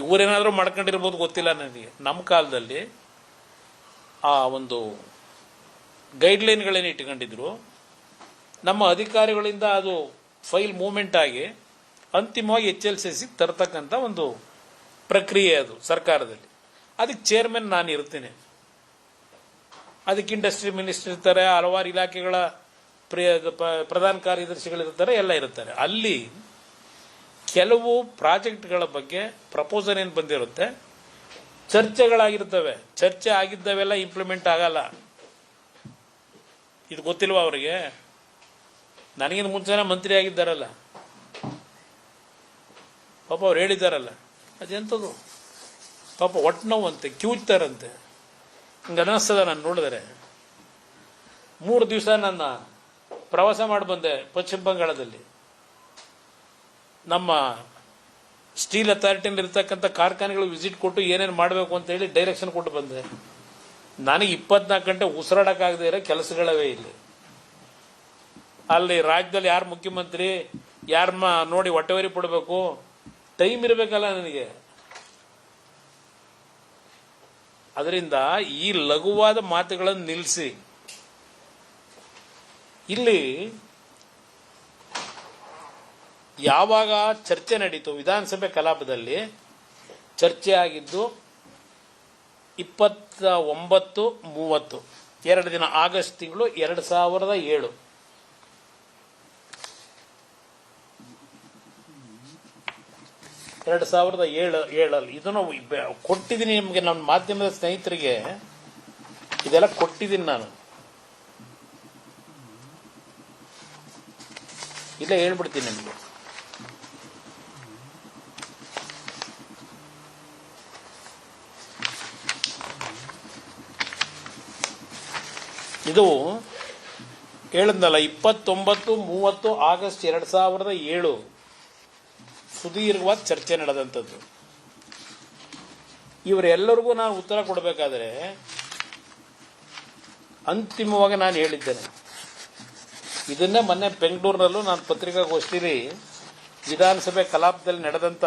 ಇವರೇನಾದರೂ ಮಾಡ್ಕೊಂಡಿರ್ಬೋದು ಗೊತ್ತಿಲ್ಲ ನನಗೆ. ನಮ್ಮ ಕಾಲದಲ್ಲಿ ಆ ಒಂದು ಗೈಡ್ಲೈನ್ಗಳೇನು ಇಟ್ಕೊಂಡಿದ್ರು, ನಮ್ಮ ಅಧಿಕಾರಿಗಳಿಂದ ಅದು ಫೈಲ್ ಮೂವ್ಮೆಂಟ್ ಆಗಿ ಅಂತಿಮವಾಗಿ HLCC ತರತಕ್ಕಂಥ ಒಂದು ಪ್ರಕ್ರಿಯೆ ಅದು ಸರ್ಕಾರದಲ್ಲಿ. ಅದಕ್ಕೆ ಚೇರ್ಮನ್ ನಾನು ಇರ್ತೀನಿ, ಅದಕ್ಕೆ ಇಂಡಸ್ಟ್ರಿ ಮಿನಿಸ್ಟರ್ ಇರ್ತಾರೆ, ಹಲವಾರು ಇಲಾಖೆಗಳ ಪ್ರಧಾನ ಕಾರ್ಯದರ್ಶಿಗಳಿರ್ತಾರೆ, ಎಲ್ಲ ಇರ್ತಾರೆ. ಅಲ್ಲಿ ಕೆಲವು ಪ್ರಾಜೆಕ್ಟ್ಗಳ ಬಗ್ಗೆ ಪ್ರಪೋಸಲ್ ಏನು ಬಂದಿರುತ್ತೆ, ಚರ್ಚೆಗಳಾಗಿರ್ತವೆ. ಚರ್ಚೆ ಆಗಿದ್ದವೆಲ್ಲ ಇಂಪ್ಲಿಮೆಂಟ್ ಆಗಲ್ಲ. ಇದು ಗೊತ್ತಿಲ್ವಾ ಅವರಿಗೆ? ನನಗಿಂತ ಮುಂಚೆನೇ ಮಂತ್ರಿ ಆಗಿದ್ದಾರಲ್ಲ, ಪಾಪ ಅವ್ರು ಹೇಳಿದ್ದಾರಲ್ಲ, ಅದೆಂಥದ್ದು ಪಾಪ ಒಟ್ಟು ನೋವಂತೆ, ಕಿವುಚ್ತಾರಂತೆ. ಹಂಗೆ ಅನ್ನಿಸ್ತದ. ನಾನು ನೋಡಿದರೆ 3 ದಿವಸ ನನ್ನ ಪ್ರವಾಸ ಮಾಡಿ ಬಂದೆ ಪಶ್ಚಿಮ ಬಂಗಾಳದಲ್ಲಿ. ನಮ್ಮ ಸ್ಟೀಲ್ ಅಥಾರಿಟಿಯಲ್ಲಿ ಇರ್ತಕ್ಕಂಥ ಕಾರ್ಖಾನೆಗಳು ವಿಸಿಟ್ ಕೊಟ್ಟು ಏನೇನು ಮಾಡಬೇಕು ಅಂತ ಹೇಳಿ ಡೈರೆಕ್ಷನ್ ಕೊಟ್ಟು ಬಂದೆ. ನನಗೆ 24 ಗಂಟೆ ಉಸಿರಾಡಕ್ಕಾಗದೇ ಇರೋ ಕೆಲಸಗಳವೇ ಇಲ್ಲಿ. ಅಲ್ಲಿ ರಾಜ್ಯದಲ್ಲಿ ಯಾರು ಮುಖ್ಯಮಂತ್ರಿ, ಯಾರನ್ನ ನೋಡಿ ಹೊಟ್ಟೆವರಿ ಪಡಬೇಕು, ಟೈಮ್ ಇರಬೇಕಲ್ಲ ನನಗೆ. ಅದರಿಂದ ಈ ಲಘುವಾದ ಮಾತುಗಳನ್ನು ನಿಲ್ಲಿಸಿ, ಇಲ್ಲಿ ಯಾವಾಗ ಚರ್ಚೆ ನಡೀತು ವಿಧಾನಸಭೆ ಕಲಾಪದಲ್ಲಿ, ಚರ್ಚೆ ಆಗಿದ್ದು 29-30 2 ದಿನ, ಆಗಸ್ಟ್ ತಿಂಗಳು 2007. ಇದನ್ನು ಕೊಟ್ಟಿದ್ದೀನಿ ನಿಮಗೆ, ನನ್ನ ಮಾಧ್ಯಮದ ಸ್ನೇಹಿತರಿಗೆ ಇದೆಲ್ಲ ಕೊಟ್ಟಿದ್ದೀನಿ ನಾನು. ಇಲ್ಲೇ ಹೇಳ್ಬಿಡ್ತೀನಿ ನಿಮಗೆ. ಇದು ಹೇಳಿದ್ನಲ್ಲ, 29-30 ಆಗಸ್ಟ್ 2007 ಸುದೀರ್ಘವಾದ ಚರ್ಚೆ ನಡೆದಂಥದ್ದು. ಇವರೆಲ್ಲರಿಗೂ ನಾನು ಉತ್ತರ ಕೊಡಬೇಕಾದ್ರೆ ಅಂತಿಮವಾಗಿ ನಾನು ಹೇಳಿದ್ದೇನೆ. ಇದನ್ನೇ ಮೊನ್ನೆ ಬೆಂಗಳೂರಿನಲ್ಲೂ ನಾನು ಪತ್ರಿಕಾಗೋಷ್ಠಿಯಲ್ಲಿ ವಿಧಾನಸಭೆ ಕಲಾಪದಲ್ಲಿ ನಡೆದಂಥ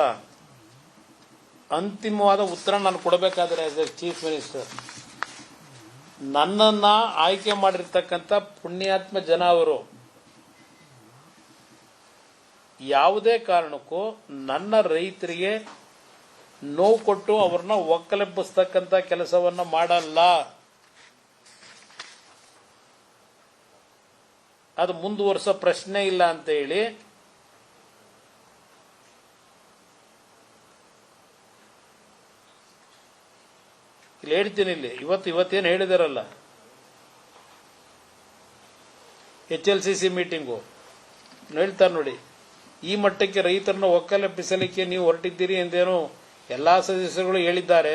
ಅಂತಿಮವಾದ ಉತ್ತರ ನಾನು ಕೊಡಬೇಕಾದ್ರೆ ಆಸ್ ಎ ಚೀಫ್ ಮಿನಿಸ್ಟರ್, ನನ್ನನ್ನು ಆಯ್ಕೆ ಮಾಡಿರ್ತಕ್ಕಂಥ ಪುಣ್ಯಾತ್ಮ ಜನ ಅವರು ಯಾವುದೇ ಕಾರಣಕ್ಕೂ ನನ್ನ ರೈತರಿಗೆ ನೋವು ಕೊಟ್ಟು ಅವ್ರನ್ನ ಒಕ್ಕಲೆಬ್ಬಿಸ್ತಕ್ಕಂಥ ಕೆಲಸವನ್ನ ಮಾಡಲ್ಲ. ಅದು ಮುಂದುವರಿಸೋ ಪ್ರಶ್ನೆ ಇಲ್ಲ ಅಂತ ಹೇಳಿ ಇಲ್ಲಿ ಹೇಳ್ತೀನಿ. ಇಲ್ಲಿ ಇವತ್ತೇನು ಹೇಳಿದಾರಲ್ಲ, HLCC ಮೀಟಿಂಗು ಹೇಳ್ತಾರೆ ನೋಡಿ, ಈ ಮಟ್ಟಕ್ಕೆ ರೈತರನ್ನ ಒಕ್ಕಲೆಬ್ಬಿಸಲಿಕ್ಕೆ ನೀವು ಹೊರಟಿದ್ದೀರಿ ಎಂದೇನು ಎಲ್ಲಾ ಸದಸ್ಯರುಗಳು ಹೇಳಿದ್ದಾರೆ.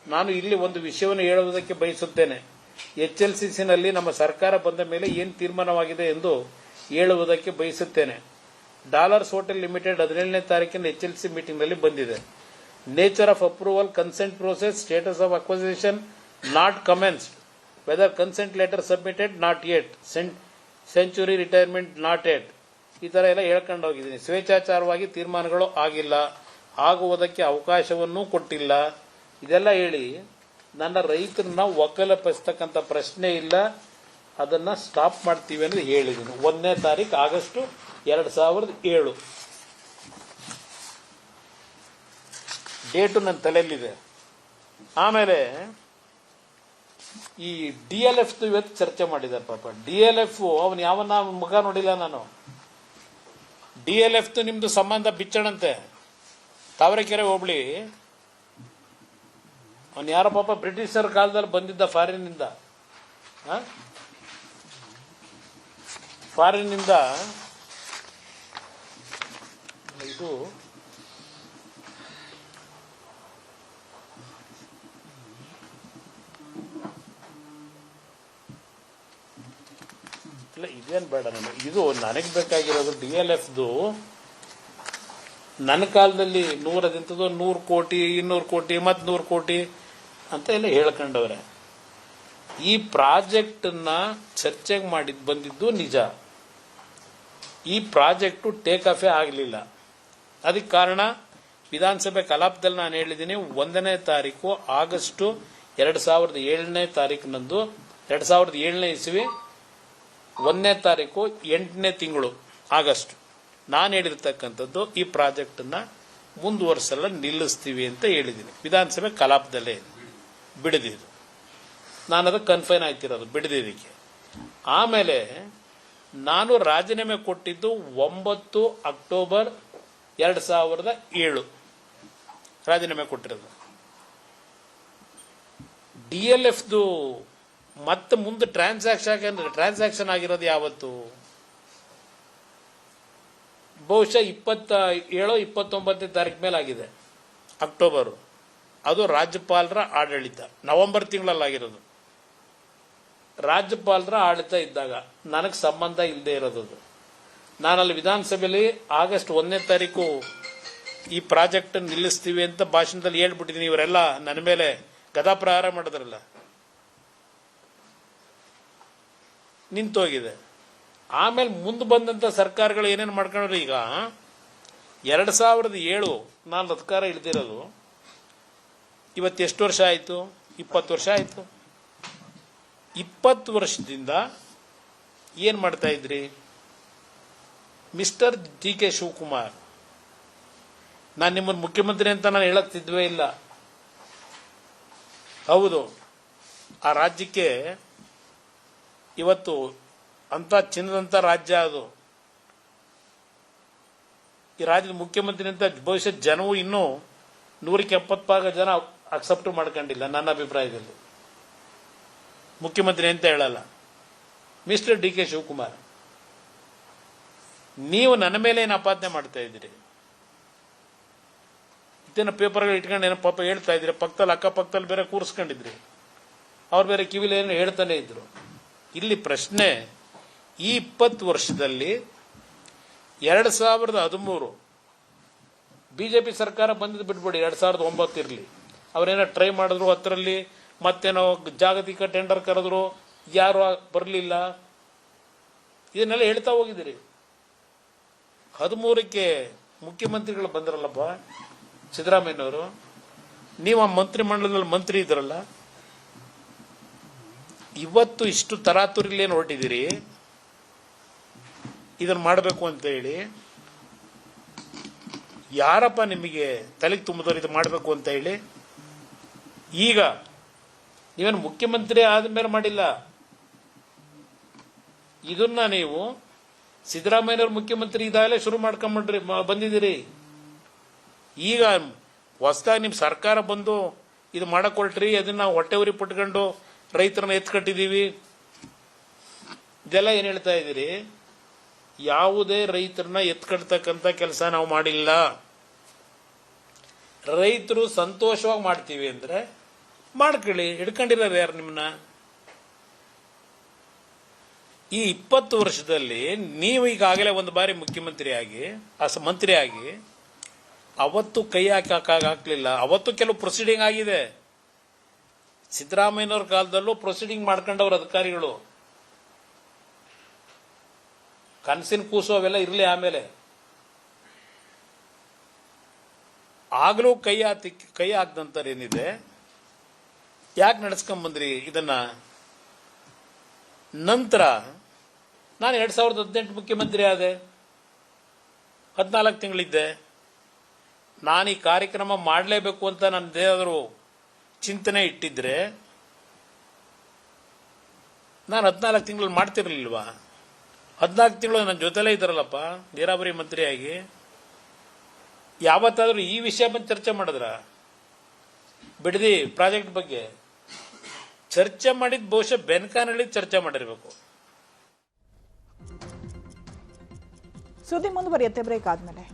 ನಾನು ಇಲ್ಲಿ ಒಂದು ವಿಷಯವನ್ನು ಹೇಳುವುದಕ್ಕೆ ಬಯಸುತ್ತೇನೆ. HLCCನಲ್ಲಿ ನಮ್ಮ ಸರ್ಕಾರ ಬಂದ ಮೇಲೆ ಏನು ತೀರ್ಮಾನವಾಗಿದೆ ಎಂದು ಹೇಳುವುದಕ್ಕೆ ಬಯಸುತ್ತೇನೆ. ಡಾಲರ್ಸ್ ಹೋಟೆಲ್ ಲಿಮಿಟೆಡ್ 17ನೇ ತಾರೀಕಿನ HLC ಮೀಟಿಂಗ್ನಲ್ಲಿ ಬಂದಿದೆ. Nature of approval, consent process, status of acquisition not commenced, whether consent letter submitted not yet, century retirement not yet, ಈ ತರ ಎಲ್ಲ ಹೇಳ್ಕೊಂಡು ಹೋಗಿದ್ದೀನಿ. ಸ್ವೇಚ್ಛಾಚಾರವಾಗಿ ತೀರ್ಮಾನಗಳು ಆಗಿಲ್ಲ, ಆಗುವುದಕ್ಕೆ ಅವಕಾಶವನ್ನೂ ಕೊಟ್ಟಿಲ್ಲ. ಇದೆಲ್ಲ ಹೇಳಿ ನನ್ನ ರೈತರನ್ನ ಒಕ್ಕಲೆಬ್ಬಿಸ್ತಕ್ಕಂಥ ಪ್ರಶ್ನೆ ಇಲ್ಲ, ಅದನ್ನ ಸ್ಟಾಪ್ ಮಾಡ್ತೀವಿ ಅಂತ ಹೇಳಿದ್ದೀನಿ. 1ನೇ ತಾರೀಕು ಆಗಸ್ಟ್ 2007 ಡೇಟು ನನ್ನ ತಲೆಯಲ್ಲಿದೆ. ಆಮೇಲೆ ಈ DLF ಇವತ್ತು ಚರ್ಚೆ ಮಾಡಿದ್ದಾರೆ. ಪಾಪ DLF ಅವನು ಯಾವನ್ನ ಮುಖ ನೋಡಿಲ್ಲ ನಾನು. DLF ನಿಮ್ದು ಸಂಬಂಧ ಬಿಚ್ಚಣಂತೆ, ತಾವರೆಕೆರೆ ಹೋಬಳಿ. ಅವನು ಯಾರ ಪಾಪ ಬ್ರಿಟಿಷರ್ ಕಾಲದಲ್ಲಿ ಬಂದಿದ್ದ ಫಾರಿನ್ನಿಂದ. ಇದು ಇಲ್ಲ, ಇದೇನು ಬೇಡ ನನಗೆ. ಇದು ನನಗೆ ಬೇಕಾಗಿರೋದು DLFದು. ನನ್ನ ಕಾಲದಲ್ಲಿ 100 ಕೋಟಿ 200 ಕೋಟಿ ಮತ್ತು 100 ಕೋಟಿ ಅಂತ ಎಲ್ಲ ಹೇಳ್ಕೊಂಡವ್ರೆ. ಈ ಪ್ರಾಜೆಕ್ಟನ್ನ ಚರ್ಚೆಗೆ ಬಂದಿದ್ದು ನಿಜ. ಈ ಪ್ರಾಜೆಕ್ಟು ಟೇಕ್ ಆಫೇ ಆಗಲಿಲ್ಲ. ಅದಕ್ಕೆ ಕಾರಣ ವಿಧಾನಸಭೆ ಕಲಾಪದಲ್ಲಿ ನಾನು ಹೇಳಿದ್ದೀನಿ 1ನೇ ತಾರೀಕು ಆಗಸ್ಟ್ 2007ನೇ ತಾರೀಕಿನಂದು 2007ನೇ ಇಸ್ವಿ 1ನೇ ತಾರೀಕು 8ನೇ ತಿಂಗಳು ಆಗಸ್ಟ್ ನಾನು ಹೇಳಿರ್ತಕ್ಕಂಥದ್ದು ಈ ಪ್ರಾಜೆಕ್ಟನ್ನ ಮುಂದುವರಿಸಲ್ಲ ನಿಲ್ಲಿಸ್ತೀವಿ ಅಂತ ಹೇಳಿದ್ದೀನಿ. ವಿಧಾನಸಭೆ ಕಲಾಪದಲ್ಲೇ ಬಿಡದಿದ್ದು, ನಾನು ಅದಕ್ಕೆ ಕನ್ಫೈನ್ ಆಗ್ತಿರೋದು ಬಿಡದಿದ್ದಕ್ಕೆ. ಆಮೇಲೆ ನಾನು ರಾಜೀನಾಮೆ ಕೊಟ್ಟಿದ್ದು 9 ಅಕ್ಟೋಬರ್ 2007 ರಾಜೀನಾಮೆ ಕೊಟ್ಟಿರೋದು. DLFದು ಮತ್ತೆ ಮುಂದೆ ಟ್ರಾನ್ಸಾಕ್ಷನ್ ಆಗಿರೋದು ಯಾವತ್ತು? ಬಹುಶಃ 27-29ನೇ ತಾರೀಕು ಮೇಲೆ ಆಗಿದೆ, ಅಕ್ಟೋಬರ್. ಅದು ರಾಜ್ಯಪಾಲರ ಆಡಳಿತ, ನವೆಂಬರ್ ತಿಂಗಳಲ್ಲಾಗಿರೋದು. ರಾಜ್ಯಪಾಲರ ಆಡಳಿತ ಇದ್ದಾಗ ನನಗೆ ಸಂಬಂಧ ಇಲ್ಲದೆ ಇರೋದು. ನಾನಲ್ಲಿ ವಿಧಾನಸಭೆಯಲ್ಲಿ ಆಗಸ್ಟ್ 1ನೇ ತಾರೀಕು ಈ ಪ್ರಾಜೆಕ್ಟ್ ನಿಲ್ಲಿಸ್ತೀವಿ ಅಂತ ಭಾಷಣದಲ್ಲಿ ಹೇಳ್ಬಿಟ್ಟಿದ್ದೀನಿ. ಇವರೆಲ್ಲ ನನ್ನ ಮೇಲೆ ಗದಾಪ್ರಹಾರ ಮಾಡಿದ್ರಲ್ಲ, ನಿಂತೋಗಿದೆ. ಆಮೇಲೆ ಮುಂದೆ ಬಂದಂತ ಸರ್ಕಾರಗಳು ಏನೇನು ಮಾಡ್ಕೊಂಡ್ರು. ಈಗ 2007 ನಾನು ಅಧಿಕಾರ ಹಿಡಿದಿರೋದು, ಇವತ್ತು ಎಷ್ಟು ವರ್ಷ ಆಯಿತು? 20 ವರ್ಷ ಆಯಿತು. 20 ವರ್ಷದಿಂದ ಏನು ಮಾಡ್ತಾ ಇದ್ರಿ? ಮಿಸ್ಟರ್ DK ಶಿವಕುಮಾರ್, ನಾನು ನಿಮ್ಮನ್ನು ಮುಖ್ಯಮಂತ್ರಿ ಅಂತ ನಾನು ಹೇಳಕ್ತಿದ್ವೇ ಇಲ್ಲ. ಹೌದು, ಆ ರಾಜ್ಯಕ್ಕೆ ಇವತ್ತು ಅಂತ ಚಿನ್ನದಂತ ರಾಜ್ಯ ಅದು. ಈ ರಾಜ್ಯದ ಮುಖ್ಯಮಂತ್ರಿ ಅಂತ ಬಹುಶಃ ಜನವು ಇನ್ನೂ 170 ಜನ ಅಕ್ಸೆಪ್ಟ್ ಮಾಡ್ಕೊಂಡಿಲ್ಲ ನನ್ನ ಅಭಿಪ್ರಾಯದಲ್ಲಿ. ಮುಖ್ಯಮಂತ್ರಿ ಅಂತ ಹೇಳಲ್ಲ. ಮಿಸ್ಟರ್ DK ಶಿವಕುಮಾರ್, ನೀವು ನನ್ನ ಮೇಲೆ ಏನು ಅಪಾದನೆ ಮಾಡ್ತಾ ಇದ್ದೀರಿ? ಇತ್ತೇನೋ ಪೇಪರ್ಗಳು ಇಟ್ಕೊಂಡು ಏನೋ ಪಾಪ ಹೇಳ್ತಾ ಇದ್ರಿ, ಪಕ್ಕದಲ್ಲಿ ಅಕ್ಕಪಕ್ಕದಲ್ಲಿ ಬೇರೆ ಕೂರಿಸ್ಕೊಂಡಿದ್ರಿ, ಅವ್ರು ಬೇರೆ ಕಿವಿಲಿ ಏನೋ ಹೇಳ್ತಾನೆ ಇದ್ರು. ಇಲ್ಲಿ ಪ್ರಶ್ನೆ, ಈ 20 ವರ್ಷದಲ್ಲಿ 2013 ಬಿಜೆಪಿ ಸರ್ಕಾರ ಬಂದಿದ್ದು ಬಿಟ್ಬಿಡಿ, 2009 ಇರಲಿ, ಅವರೇನೋ ಟ್ರೈ ಮಾಡಿದ್ರು, 10ರಲ್ಲಿ ಮತ್ತೇನೋ ಜಾಗತಿಕ ಟೆಂಡರ್ ಕರೆದ್ರು, ಯಾರು ಬರಲಿಲ್ಲ. ಇದನ್ನೆಲ್ಲ ಹೇಳ್ತಾ ಹೋಗಿದ್ದೀರಿ. 13ಕ್ಕೆ ಮುಖ್ಯಮಂತ್ರಿಗಳು ಬಂದ್ರಲ್ಲಪ್ಪ ಸಿದ್ದರಾಮಯ್ಯನವರು, ನೀವು ಆ ಮಂತ್ರಿ ಮಂಡಲದಲ್ಲಿ ಮಂತ್ರಿ ಇದ್ರಲ್ಲ. ಇವತ್ತು ಇಷ್ಟು ತರಾತುರಿಲಿ ಏನು ಹೊರಟಿದ್ದೀರಿ ಇದನ್ನು ಮಾಡಬೇಕು ಅಂತ ಹೇಳಿ? ಯಾರಪ್ಪ ನಿಮಗೆ ತಲೆಗೆ ತುಂಬಿದವರು ಇದು ಮಾಡಬೇಕು ಅಂತ ಹೇಳಿ? ಈಗ ನೀವೇನು ಮುಖ್ಯಮಂತ್ರಿ ಆದ್ಮೇಲೆ ಮಾಡಿಲ್ಲ, ಇದನ್ನ ನೀವು ಸಿದ್ದರಾಮಯ್ಯನವ್ರ ಮುಖ್ಯಮಂತ್ರಿ ಇದಾಗಲೇ ಶುರು ಮಾಡ್ಕೊಂಡ್ಬಿಡ್ರಿ ಬಂದಿದ್ದೀರಿ. ಈಗ ಹೊಸದಾಗಿ ನಿಮ್ಮ ಸರ್ಕಾರ ಬಂದು ಇದು ಮಾಡಕೊಳ್ರಿ, ಅದನ್ನ ಹೊಟ್ಟೆ ಉರಿ ಪಟ್ಕೊಂಡು ರೈತರನ್ನ ಎತ್ಕಟ್ಟಿದ್ದೀವಿ, ಇದೆಲ್ಲ ಏನು ಹೇಳ್ತಾ ಇದ್ದೀರಿ? ಯಾವುದೇ ರೈತರನ್ನ ಎತ್ಕಡ್ತಕ್ಕಂಥ ಕೆಲಸ ನಾವು ಮಾಡಿಲ್ಲ. ರೈತರು ಸಂತೋಷವಾಗಿ ಮಾಡ್ತೀವಿ ಅಂದ್ರೆ ಮಾಡ್ಕೊಳ್ಳಿ, ಹಿಡ್ಕೊಂಡಿರೋರು ಯಾರು ನಿಮ್ಮನ್ನ? ಈ 20 ವರ್ಷದಲ್ಲಿ ನೀವು ಈಗಾಗಲೇ ಒಂದು ಬಾರಿ ಮುಖ್ಯಮಂತ್ರಿ ಆಗಿ ಮಂತ್ರಿ ಆಗಿ ಅವತ್ತು ಕೈ ಹಾಕಲಿಲ್ಲ. ಅವತ್ತು ಕೆಲವು ಪ್ರೊಸೀಡಿಂಗ್ ಆಗಿದೆ. ಸಿದ್ದರಾಮಯ್ಯನವ್ರ ಕಾಲದಲ್ಲೂ ಪ್ರೊಸೀಡಿಂಗ್ ಮಾಡ್ಕೊಂಡವ್ರ ಅಧಿಕಾರಿಗಳು. ಕನಸಿನ ಕೂಸು ಅವೆಲ್ಲ ಇರಲಿ, ಆಮೇಲೆ ಆಗಲೂ ಕೈ ಹಾಕ್ದಂತಾರೆ ಏನಿದೆ, ಯಾಕೆ ನಡೆಸ್ಕೊಂಡ್ ಬಂದ್ರಿ ಇದನ್ನ? ನಂತರ ನಾನು 2018 ಮುಖ್ಯಮಂತ್ರಿ ಆದೆ, 14 ತಿಂಗಳಿದ್ದೆ. ನಾನು ಈ ಕಾರ್ಯಕ್ರಮ ಮಾಡಲೇಬೇಕು ಅಂತ ನನ್ನದೇನಾದರೂ ಚಿಂತನೆ ಇಟ್ಟಿದ್ರೆ ನಾನು 14 ತಿಂಗಳಲ್ಲಿ ಮಾಡ್ತಿರ್ಲಿಲ್ವಾ? 14 ತಿಂಗಳು ನನ್ನ ಜೊತೆಲೇ ಇದ್ದಾರಲ್ಲಪ್ಪ ನೀರಾವರಿ ಮಂತ್ರಿಯಾಗಿ. ಯಾವತ್ತಾದರೂ ಈ ವಿಷಯ ಬಂದು ಚರ್ಚೆ ಮಾಡಿದ್ರ? ಬಿಡದಿ ಪ್ರಾಜೆಕ್ಟ್ ಬಗ್ಗೆ ಚರ್ಚೆ ಮಾಡಿದ ಬಹುಶಃ ಬೆನ್ಕಾನಹಳ್ಳಿ ಚರ್ಚೆ ಮಾಡಿರಬೇಕು. ಸುದ್ದಿ ಮುಂದುವರಿಯುತ್ತೆ ಬ್ರೇಕ್ ಆದ್ಮೇಲೆ.